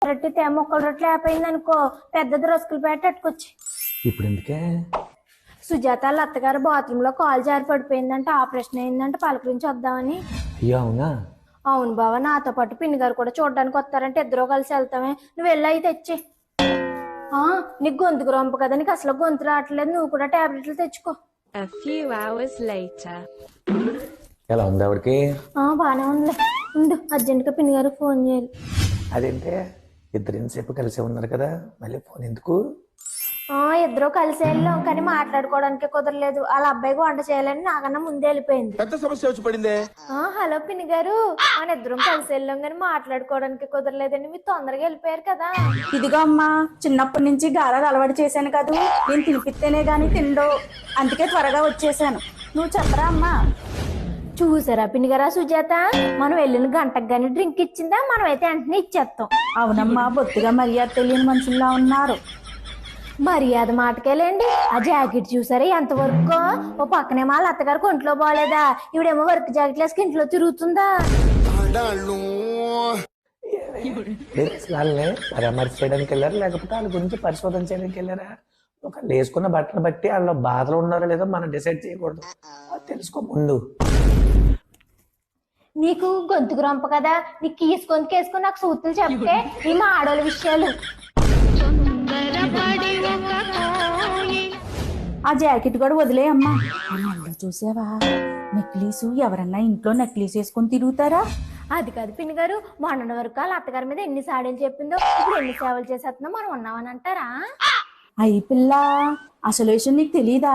రొట్టె మొక్కల రొట్టెలు అయిపోయింది అనుకో, పెద్దది రసుకులు పెట్టట్టుకొచ్చి. ఇప్పుడు ఎందుకే? సుజాత వాళ్ళ అత్తగారు బాత్రూమ్ లో కాలు జారి పడిపోయిందంటే, ఆపరేషన్ అయిందంటే పలకరించి వద్దామని. అయ్యో అవునా? అవును బావ, నాతో పాటు పిన్ని గారు కూడా చూడడానికి వస్తారంటే ఇద్దరు కలిసి వెళ్తామే. నువ్వు వెళ్ళి అయితే తెచ్చి. నీకు గొంతుకు రొంప కదా, నీకు అసలు గొంతు రావట్లేదు, నువ్వు కూడా టాబ్లెట్లు తెచ్చుకో. ఎలా ఉంది ఆవిడకి? బానే ఉంది. ఉండు, అర్జెంట్గా పిన్ని గారికి ఫోన్ చేయాలి. అదేంటే ఇద్దరు ఇంతసేపు కలిసే ఉన్నారు కదా, మళ్ళీ ఫోన్ ఎందుకు? ఇద్దరు కలిసి వెళ్ళాం, కానీ మాట్లాడుకోవడానికి కుదరలేదు. వాళ్ళ అబ్బాయికి వంట చేయాలని నాకన్నా ముందే వెళ్ళిపోయింది. పెద్ద సమస్య వచ్చి పడిందే. హలో పిన్ని గారు, మన ఇద్దరం కలిసి వెళ్ళాం కానీ మాట్లాడుకోవడానికి కుదరలేదండి. మీరు తొందరగా వెళ్ళిపోయారు కదా. ఇదిగో అమ్మా, చిన్నప్పటి నుంచి గారాలు అలవాటు చేశాను కదా, నేను తినిపిస్తేనే గాని తిండో, అందుకే త్వరగా వచ్చేసాను. నువ్వు చెప్పరా అమ్మా? చూసారా పిన్ని గారా సుజాత, మనం వెళ్ళిన గంటకు గానీ డ్రింక్ ఇచ్చిందా, మనం అయితే వెంటనే ఇచ్చేస్తాం. అవునమ్మా, బొత్తిగా మర్యాద తెలియని మనుషుల్లా ఉన్నారు. మర్యాద మాటకేలేండి. ఆ జాకెట్ చూసారా ఎంతవరకు? ఓ పక్కనే వాళ్ళ అత్తగారికి ఒంట్లో బాగాలేదా, ఇవిడేమో వర్క్ జాకెట్ వేసుకు ఇంట్లో తిరుగుతుందా. వాళ్ళని పరామర్శ చేయడానికి వెళ్ళారా, లేకపోతే వాళ్ళ గురించి పరిశోధన చేయడానికి వెళ్ళారా? ఒక వేసుకున్న బట్టలు బట్టి వాళ్ళ బాధలు ఉన్నారో లేదో మనం డిసైడ్ చేయకూడదు, తెలుసుకో ముందు. నీకు గొంతుకు రొంప కదా, నీకు వేసుకొని నాకు సూతులు చెప్తే ఈ మా ఆడోళ్ళ విషయాలు. ఆ జాకెట్ కూడా వదిలే అమ్మా. చూసావా, నెక్లెస్ ఎవరన్నా ఇంట్లో నెక్లెస్ వేసుకొని తిరుగుతారా? అది కాదు పిన్ని గారు, మొన్న వరకు వాళ్ళ అత్తగారి మీద ఎన్ని సాడీలు చెప్పిందో, ఇప్పుడు ఎన్ని సేవలు చేసేస్తున్నా మనం ఉన్నామని అంటారా? అయ్యి పిల్ల, అసలు విషయం నీకు తెలీదా?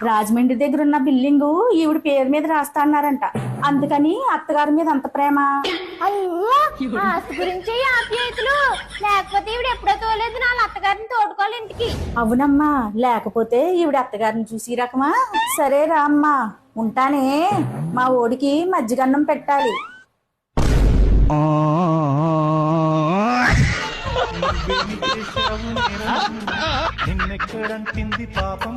రాజమండ్రి దగ్గర ఉన్న బిల్డింగు ఈవిడ పేరు మీద రాస్తా అన్నారంట, అందుకని అత్తగారి మీద అంత ప్రేమ. అయ్యో, ఆస్తి గురించి ఆప్యాయతలు లేకపోతే ఈవిడ ఎప్పుడో తోలేదు నా అత్తగారిని తోడుకోవాలి ఇంటికి. అవునమ్మా, లేకపోతే ఈవిడ అత్తగారిని చూసి రకమా. సరే రా అమ్మా, ఉంటానే. మా ఓడికి మజ్జిగన్నం పెట్టాలి. నిన్నెక్కడంటింది పాపం.